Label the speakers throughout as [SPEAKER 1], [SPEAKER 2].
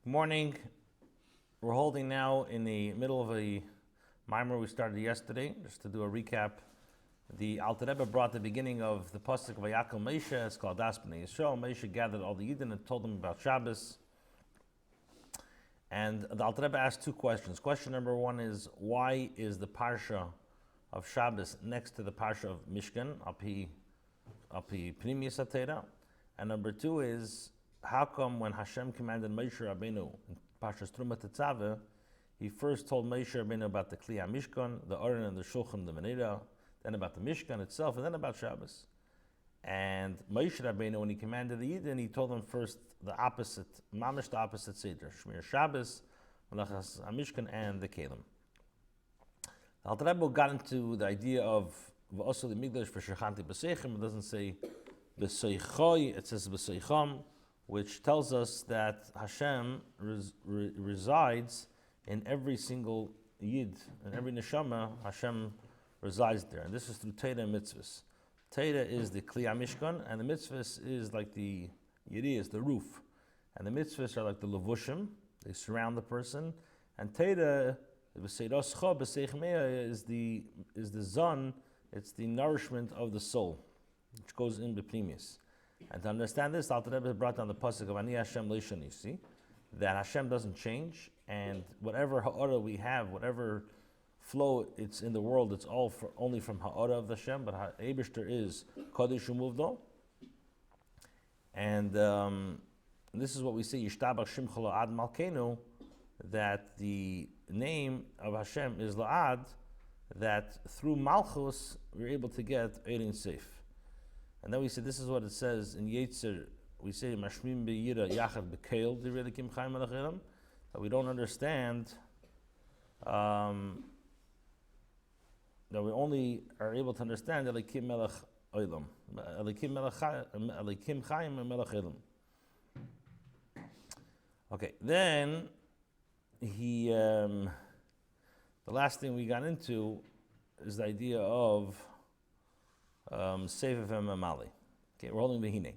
[SPEAKER 1] Morning. We're holding now in the middle of a mimer we started yesterday. Just to do a recap, the Alter Rebbe brought the beginning of the pasuk Vayakhel Moshe. It's called Das B'nai Yisrael. Moshe gathered all the Yidden and told them about Shabbos. And the Alter Rebbe asked two questions. Question number one is, why is the Parsha of Shabbos next to the Parsha of Mishkan, Api Pnimius HaTorah? And number two is, how come when Hashem commanded Moshe Rabbeinu in Parshas Truma Tetzaveh, he first told Moshe Rabbeinu about the Kli HaMishkan, the Aron and the Shulchan, the Menorah, then about the Mishkan itself, and then about Shabbos. And Moshe Rabbeinu, when he commanded the Yidden, he told them first the opposite, mamish the opposite Seder, Shmir Shabbos, Malachas HaMishkan, and the Kelim. The Alter Rebbe got into the idea of V'osel Migdash V'shechanti B'seichem. It doesn't say B'seichoi, it says B'seicham, which tells us that Hashem resides in every single Yid, in every Neshama, Hashem resides there. And this is through Torah and mitzvahs. Torah is the Kli HaMishkan, and the mitzvahs is like the Yiri, is the roof. And the mitzvahs are like the levushim, they surround the person. And Torah, is the zon, it's the nourishment of the soul, which goes in B'pnimis. And to understand this, Alter Rebbe brought down the pasuk of Ani Hashem Leishanisi, that Hashem doesn't change, and whatever ha'ara we have, whatever flow it's in the world, it's all only from ha'ara of the Hashem, but Eibishter is Kodesh Umuvdo. And this is what we say, Yishtabach Shimcha La'ad Malkeinu, that the name of Hashem is La'ad, that through Malchus we're able to get Eirin Seif. And then we say, this is what it says in Yetzer, we say, Mashmim Be'yira Yachad Be'keil, D'Relikim Chaim Melech, that we don't understand, that we only are able to understand Elikim Melech Olam, Elikim Chaim and Melech Olam. Okay, then the last thing we got into is the idea of Sefer V'Mamali. Okay, we're holding V'hinei.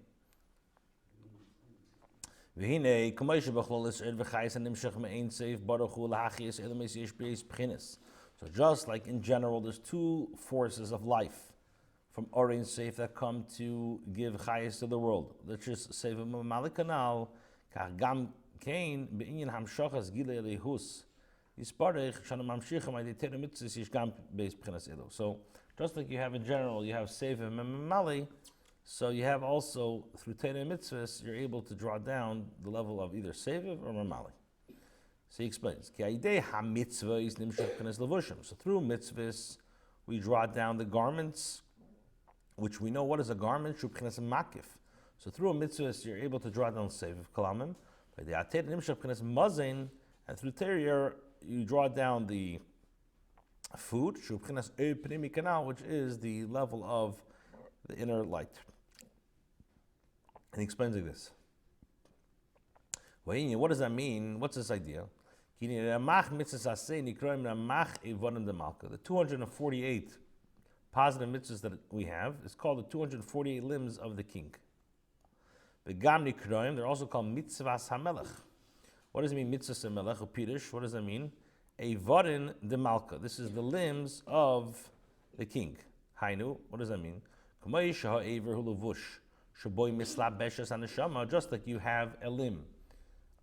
[SPEAKER 1] V'hinei, K'moshe B'chlol Yisrael V'chayis Nimshach Me'ein Seif Baruch Hu L'Hachiyas Elam Yesh B'Yesh B'chinas. So just like in general, there's two forces of life from Orein Seif that come to give Chayis to the world. That's just Sefer V'Mamali Kanal, Kach Gam Kein B'inyan Hamshachas Gilei Lehus Yisparech Shana Mamshichem Adi Tere Mitzvahs Yesh Gam B'Yesh B'chinas Elo. So just like you have in general, you have Sefer Memamali, so you have also, through Torah and Mitzvahs, you're able to draw down the level of either Sefer or Memali. So he explains, so through Mitzvahs, we draw down the garments, which we know what is a garment, so through a Mitzvahs, you're able to draw down Sefer Kalamim, and through Torah, you draw down the food, which is the level of the inner light. And he explains like this. What does that mean? What's this idea? The 248 positive mitzvahs that we have is called the 248 limbs of the king. They're also called mitzvahs hamelech. What does it mean, mitzvahs hamelech or pirish? What does that mean? Evarin de Malka. This is the limbs of the king. Hainu, what does that mean? Just like you have a limb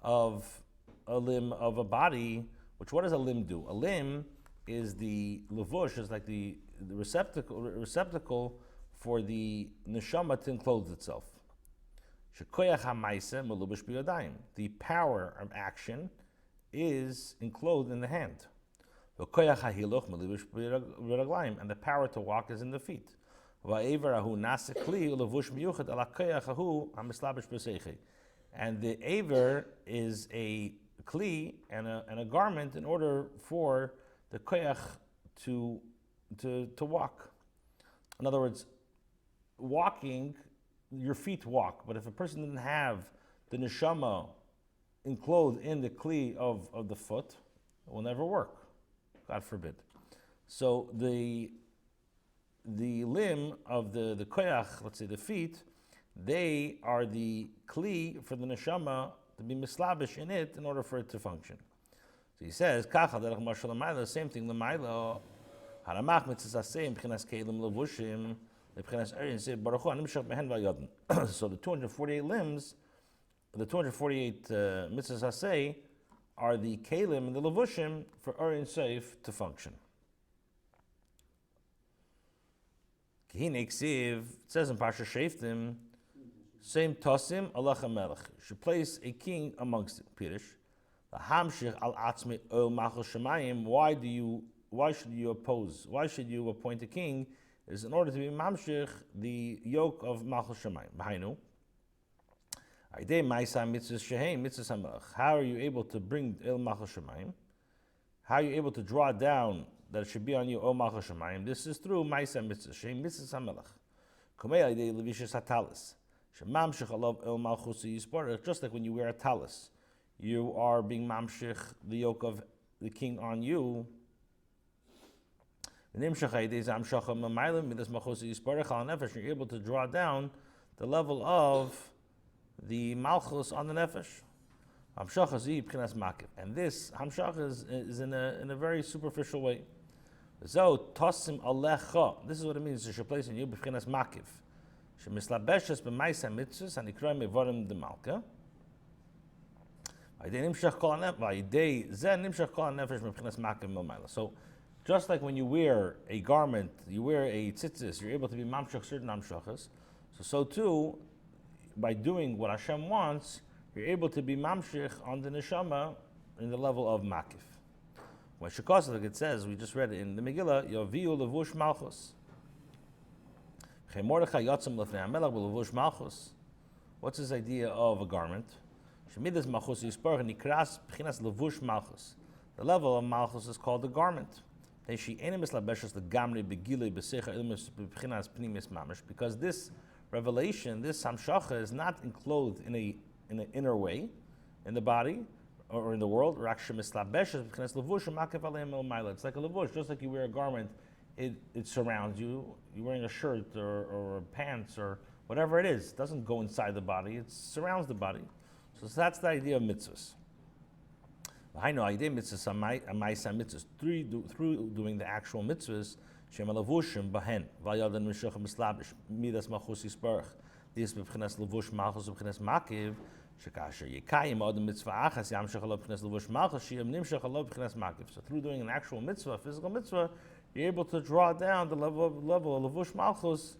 [SPEAKER 1] of a body, which what does a limb do? A limb is the levush, is like the receptacle for the neshama to enclose itself. The power of action is enclosed in the hand. And the power to walk is in the feet. And the aver is a kli and a garment in order for the koyach to walk. In other words, walking, your feet walk, but if a person didn't have the neshama enclosed in the kli of the foot, it will never work. God forbid. So the limb of the koyach, let's say the feet, they are the kli for the neshama to be mislabish in it in order for it to function. So he says, Kacha derech mashal l'mayla, the same thing l'mayla, haramach mitzvah aseh, m'chinas kelim levushim, m'chinas erin, say, baruch hu, animshach mehen v'yodin. So the 248 limbs, the 248 mitzvahs aseh, are the kelim and the levushim for erin seif to function. Kihine ksiv, it says in Parshas Sheftim, same tosim Allah HaMelech. You should place a king amongst it. Pirish. The hamshich al atzmi el machal shemayim. Why should you oppose? Why should you appoint a king? Is in order to be mamshich the yoke of machal shemayim. B'hainu. Aidei ma'isa mitzvah sheheim mitzvah hamelech. How are you able to bring el machal shemayim? How are you able to draw down that it should be on you el machal shemayim? This is through ma'isa mitzvah sheheim mitzvah hamelech. Komei aidei levishas hatalis. Just like when you wear a talis, you are being mamshich the yoke of the king on you. You're able to draw down the level of the malchus on the nefesh. And this hamshach is in a very superficial way. This is what it means. You should place in you b'chinas makiv. Shemislabeshes b'maisa mitzvahs and ikroim evorim demalka. So, just like when you wear a garment, you wear a tzitzis, you're able to be mamshach certain amshachas. So too, by doing what Hashem wants, you're able to be mamshich on the neshama in the level of makif. When Shekos, like it says, we just read it in the Megillah, Yoviu levush malchus. What's his idea of a garment? The level of malchus is called the garment. Because this revelation, this samshacha, is not enclosed in an inner way, in the body or in the world. It's like a levush, just like you wear a garment. It surrounds you. You're wearing a shirt or pants or whatever it is. It doesn't go inside the body. It surrounds the body. So that's the idea of mitzvahs. I know idea mitzvahs mitzvahs through doing the actual mitzvahs. Shem alavushim bahen vayadan mishachem mislabish midas machus yisparach. This b'chinas levush malchus b'chinas makiv shekasher yekayim adam mitzvah achas yamshach alav b'chinas levush malchus shiyam nimshach alav b'chinas makiv. So through doing an actual mitzvah, physical mitzvah, you're able to draw down the level of levush malchus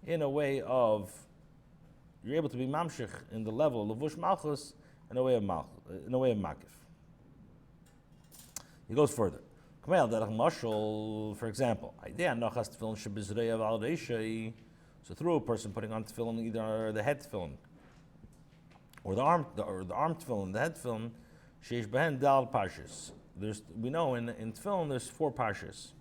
[SPEAKER 1] in a way of, you're able to be mamshich in the level of levush malchus in a way of makif. He goes further. For example, so through a person putting on tefillin, either the head tefillin or the arm tefillin, the head tefillin, sheish behen dal parshas. We know in tefillin there's 4 parshas.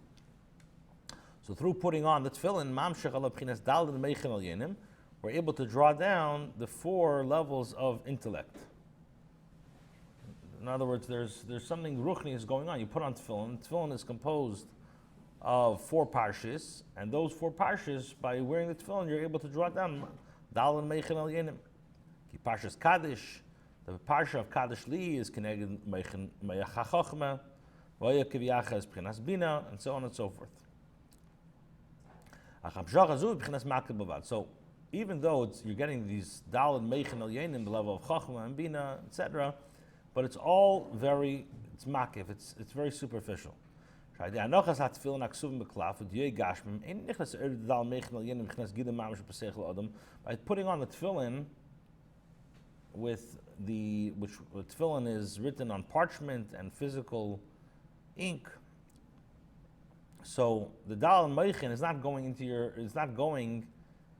[SPEAKER 1] So through putting on the tefillin, mamshech ala b'chinas dal and meichen al yenim, we're able to draw down the 4 levels of intellect. In other words, there's something ruchni is going on. You put on tefillin. Tefillin is composed of 4 parshas, and those 4 parshas, by wearing the tefillin, you're able to draw down dal and meichen al yenim. Parshas Kaddish, the parsha of Kaddish Li is connected meichen meiachachachma, vayakhel is b'chinas bina, and so on and so forth. So even though you're getting these dal and meichen al yenim, the level of chachma and bina, etc., but it's all it's makif, it's very superficial. By putting on the tefillin, with which tefillin is written on parchment and physical ink, so the dal and meichen is not going into you're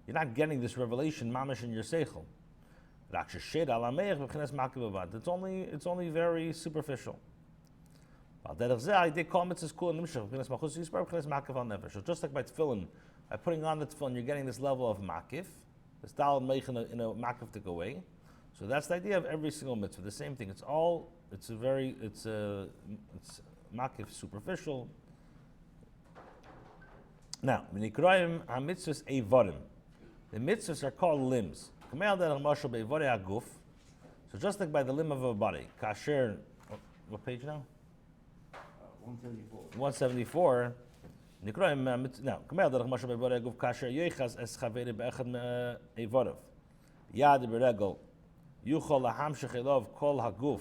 [SPEAKER 1] not getting this revelation mamish in your seichel. It's only very superficial. So just like by tefillin, by putting on the tefillin, you're getting this level of makif, this dal and meichen in a makiftic way. So that's the idea of every single mitzvah. The same thing. It's makif superficial. Now, the mitzvahs are called limbs. So So just like by the limb of a body, kasher, what page now?
[SPEAKER 2] 174.
[SPEAKER 1] 174. Now, Kamer derech Moshe beborei guf kasher yoichas es chaveri be'echad me'evorav. Yad beregel yuchol lahamshech elov kol haguf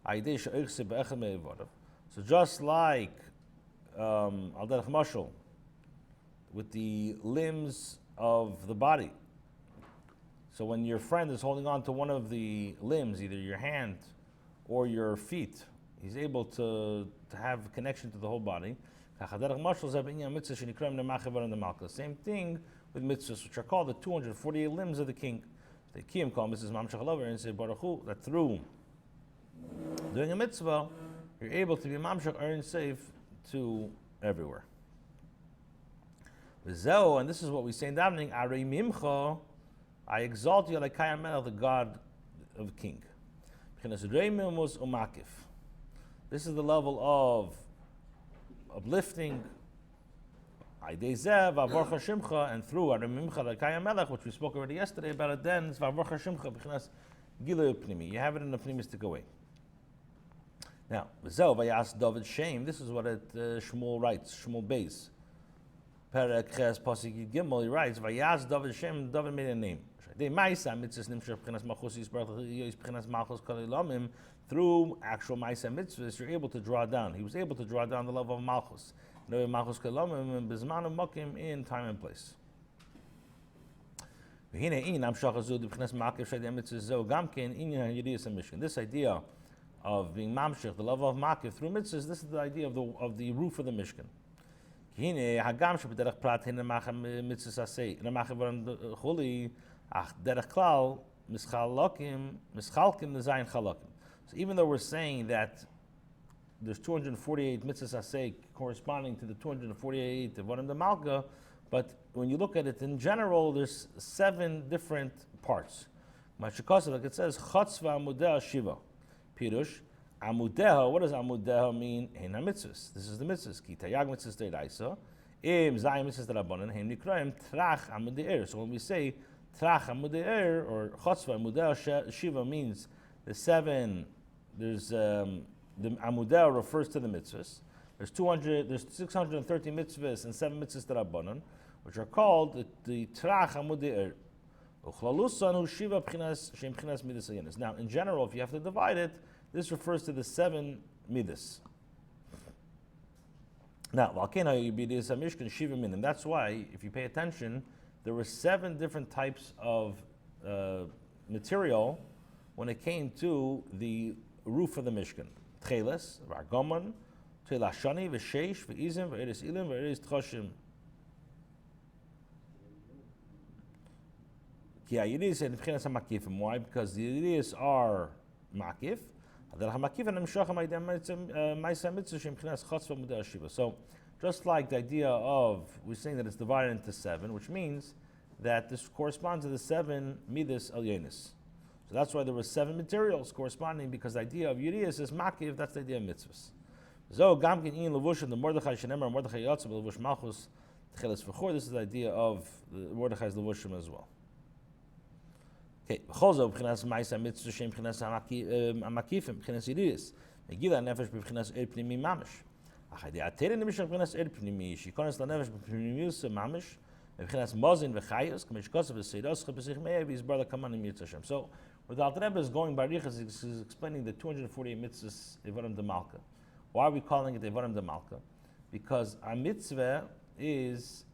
[SPEAKER 1] ayidei she'oichse be'echad me'evorav. So just like al derech mashal, with the limbs of the body. So when your friend is holding on to one of the limbs, either your hand or your feet, he's able to have a connection to the whole body. Same thing with mitzvahs, which are called the 248 limbs of the king. The kiyum call Mrs. Mamshach Lover and say Baruch Hu, that through doing a mitzvah, you're able to be Mamshach earn safe to everywhere. And this is what we say in davening, Arei Mimcha, I exalt you like Kayamel, the God of the King. This is the level of uplifting, and through Arei Mimcha like Kayamel, which we spoke already yesterday about it. Then you have it in the pneumistic way. Now, David Shem. This is what Shmuel writes. Shmuel Beis. Perek Ches Pasuk Gimel. He writes, "Vayas David Shem." David made a name. Through actual Maisa mitzvahs, you're able to draw down. He was able to draw down the level of Malchus. In time and place. This idea of being mamshech, the level of makif through mitzvahs, this is the idea of the roof of the Mishkan. So even though we're saying that there's 248 mitzvahs asay corresponding to the 248 Devarim de Malka, but when you look at it in general, there's 7 different parts. Like it says, Chatzva Amudeh Shiva. Pirush, Amudeha, what does Amudeha mean? Hena mitzvahs. This is the mitzvahs. Ki tayag mitzvahs deiraisa. Im zayim mitzvahs derabanan. Hem nikraim trach amudeir. So when we say trach amudeir, or Chatzva Amudeha Shiva means the 7, there's the Amudeh refers to the mitzvahs. There's 630 mitzvahs and 7 mitzvahs derabanan, which are called the trach amudeir. Now, in general, if you have to divide it, this refers to the 7 midas. Now, that's why, if you pay attention, there were 7 different types of material when it came to the roof of the Mishkan. Tcheles, Vargoman, Tchelas Shani, V'sheish, V'izim, V'eris Ilim, V'eris Tchoshim. Why? Because the Yidis are makif. So, just like the idea of, we're saying that it's divided into 7, which means that this corresponds to the 7 midas elyonis. So that's why there were 7 materials corresponding, because the idea of Yidis is makif, that's the idea of mitzvahs. This is the idea of the Mordechai's levushim as well. Okay, b'cholzo b'chinas ma'isa mitzvah shem b'chinas amakifim b'chinas yidis megila nefesh b'chinas pnimi mamish. Achadi ateri nemish b'chinas pnimi shikonas lanefesh b'pnimius mamish b'chinas mozin v'chayos k'mish kosav v'seidos ch'pesich me'ev his brother kamanim yitzashem. So, what the Alter Rebbe is going by Riches is explaining the 248 mitzvahs Evarim de Malka. Why are we calling it Evarim de Malka? Because a mitzvah is,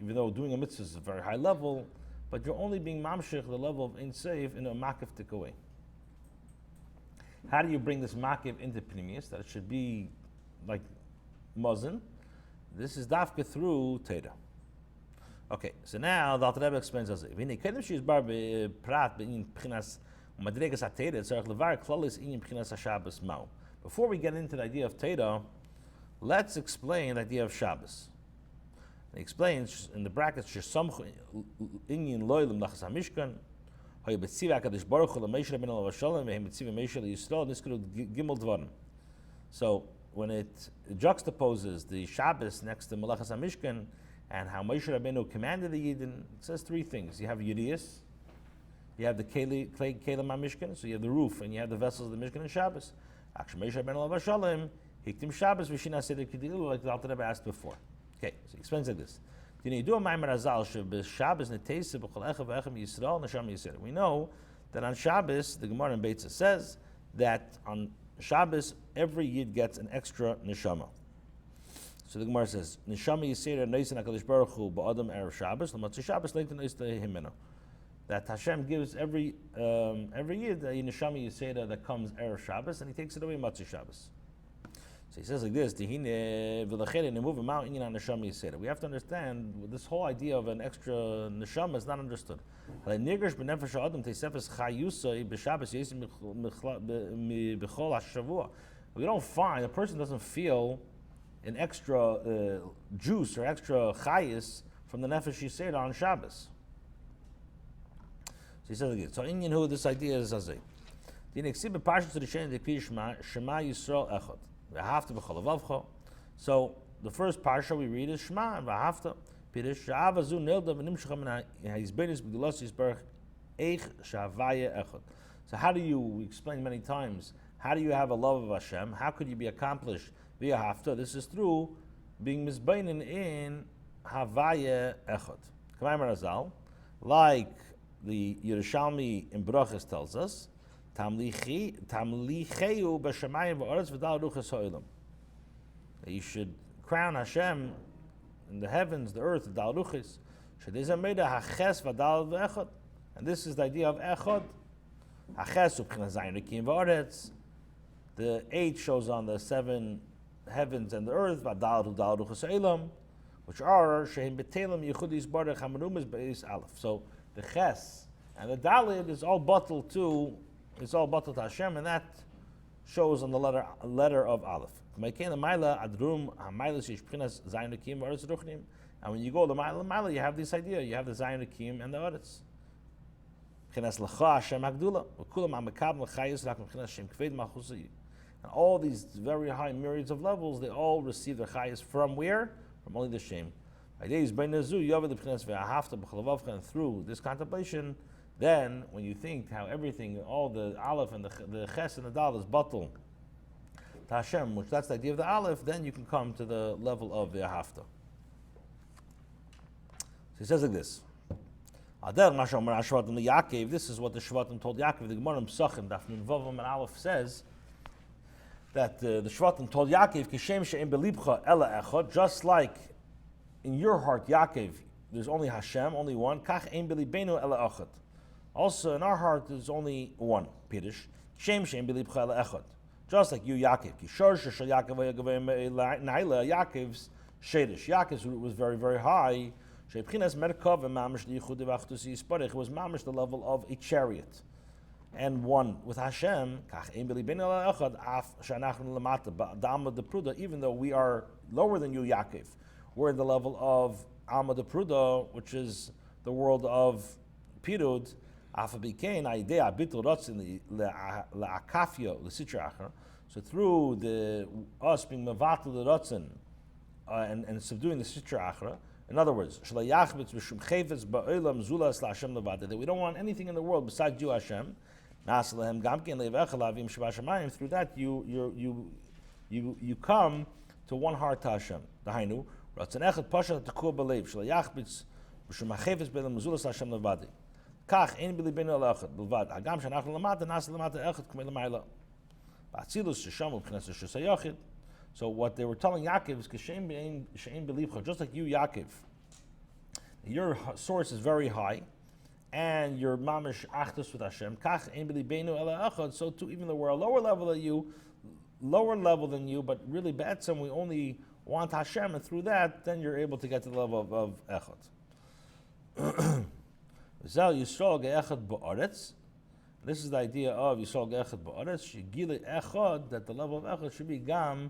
[SPEAKER 1] even though doing a mitzvah is a very high level, but you're only being mamshech the level of Ein Seif in a makif way. How do you bring this makif into pnimius? That it should be like mozin. This is dafka through Torah. Okay, so now the Alter Rebbe explains as if she is bar prat in pchinas madregas atera tzarich levar klalis in pchinas hashabbos mau. Before we get into the idea of Torah, let's explain the idea of Shabbos. He explains in the brackets, "Shesamchu inyin loylim nachas hamishkan, hoy betziva hakadosh baruch hu leMoshe Rabbeinu l'Shalom, vehem betziva Moshe l'Yisrael niskru gimel dvarim." So when it juxtaposes the Shabbos next to Melachas HaMishkan and how Moshe Rabbeinu commanded the Yidden, it says 3 things. You have Yidiyas, You have the Kelim HaMishkan, so you have the roof, and you have the vessels of the Mishkan and Shabbos. Actually, Moshe ben Alav Shalom, Hiktim Shabbos, V'shina Seder Kedilu, like the Alter Rebbe asked before. Okay, so he explains like this. We know that on Shabbos, the Gemara in Beitza says that on Shabbos, every Yid gets an extra neshama. So the Gemara says, Neshama Yisera Noisin HaKadosh Baruch Hu Ba'adam Erev Shabbos, L'matzah Shabbos Leitin Nois Himeno. That Hashem gives every Yid a Neshama Yisera that comes Erev Shabbos, and he takes it away Matzah Shabbos. So he says like this, we have to understand this whole idea of an extra neshama is not understood. We don't find, a person doesn't feel an extra juice or extra chayis from the nefesh yisera on Shabbos. So he says again, so in who this idea is as a Shema Yisrael Echad. So the first parsha we read is Shema and V'ahavta. Pirish Sha'avazu Nilda V'nimshcha Min HaYizbenis B'Gedulas Yisbarach Eich Sha'avaya Echad. So how do you, we explained many times, how do you have a love of Hashem? How could you be accomplished via Hafta? This is through being Mizbeinin in Havaya Echad. K'mayim Razal, like the Yerushalmi in Brachas tells us, Tamlicheu b'shamayim v'aretz v'dal ruchas ha'olam. You should crown Hashem in the heavens, the earth, the dal ruchas. Shedezah meida haches v'dal v'echad. And this is the idea of echad. Haches u'pchina zayin rikim v'aretz. The 8 shows on the 7 heavens and the earth, v'dal ruchas ha'olam, which are shehem b'telam yichudis barach hamarumas b'eis aleph. So the ches and the dalid is all bottled to. It's all batal to Hashem, and that shows on the letter of Aleph. And when you go to Maila, you have this idea. You have the Zayin Akim and the Oretz. And all these very high myriads of levels, they all receive their chayas from where? From only the Shem. And through this contemplation, then, when you think how everything, all the Aleph and the Ches and the Dal is batal to Hashem, which that's the idea of the Aleph, then you can come to the level of the Hafta. So he says like this. This is what the Shvatim told Yaakov. The Gemara in Pesachim, Daf Nun Vav and Aleph says that the Shvatim told Yaakov, Kishem she'em belibcha ela echad, just like in your heart, Yaakov, there's only Hashem, only one. Kach ein belibenu ela echad. Also, in our heart, there's only one. Pirish. Shem shem bilibcha ela echad. Just like you, Yaakov. Kishor shel Yaakov naila. Yaakov's shedish. Yaakov's root was very, very high. Sheibchinas merkov and mamish lichud v'achtusi yisparich. It was mamish the level of a chariot. And one with Hashem. Kach ein bilibenu ela echad. Af shanachnu lamata ba'dama de pruda. Even though we are lower than you, Yaakov, we're in the level of Alma de Pruda, which is the world of Pirud. So through us being mevatel the rotzen and subduing the sitra achra, in other words, that we don't want anything in the world besides you, Hashem. Through that you come to one heart to Hashem. Kach ein bilibenu elachad bilvad. Hagam shanachnu lamata nas lamata echad k'mei l'mayla. Ba'atzilus sheshamu b'chines shesayachid. So what they were telling Yaakov is kishem she'ein bilibcha, just like you, Yaakov. Your source is very high, and your mamish achdus with Hashem. Kach ein bilibenu elachad. So too, even though we're a lower level than you, but really ba'etzem we only want Hashem, and through that, then you're able to get to the level of echad. This is the idea of Yisrael Ge'echad Ba'aretz, Shigile Echad, that the level of Echad should be Gam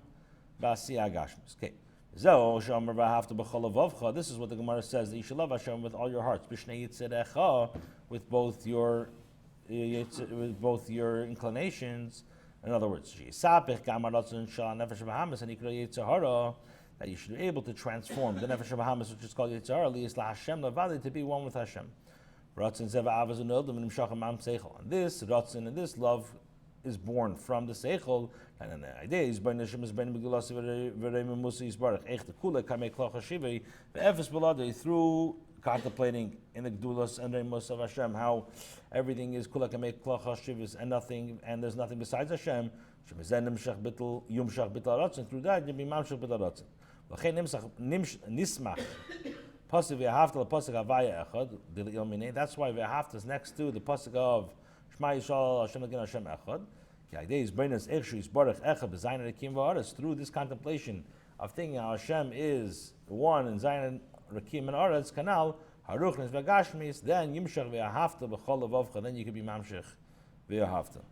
[SPEAKER 1] Ba'asiyah Gashmis. Okay. This is what the Gemara says, that you should love Hashem with all your hearts. With both your inclinations. In other words, that you should be able to transform the Nefesh Bahamas, which is called Yitzhar, to be one with Hashem. Ratzin zeva avas unildim and nimshach mam seichel. And this ratzin and this love is born from the seichel. And the idea is by neshim is by megulas v'reim musi yisbarach eich tekula kamei kloch hashivei ve'efes beladei through contemplating in the Gdulas and Reimus of Hashem, how everything is Kula Kamei Kloch HaShivus and nothing, and there's nothing besides Hashem. And through that, you'll be Mamshach B'tal Ratzin. Nismach Pasuk Vayakhel Pasuk Vayakhel Dil Yomine. That's why Vayakhel is next to the Pasuk of Shema Yisrael Hashem Elokeinu Hashem Echad. The idea is Beinas Echshu Yisbarach Echad B'Zayin Rekim V'Aretz, through this contemplation of thinking how Hashem is one and Zayin Rekim and Aretz Kanal Haruchnes V'Gashmis. Then Yimshach Vayahavta B'Chol Levavcha. Then you could be Mamshech Vayahavta.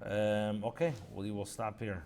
[SPEAKER 1] Okay, well, we will stop here.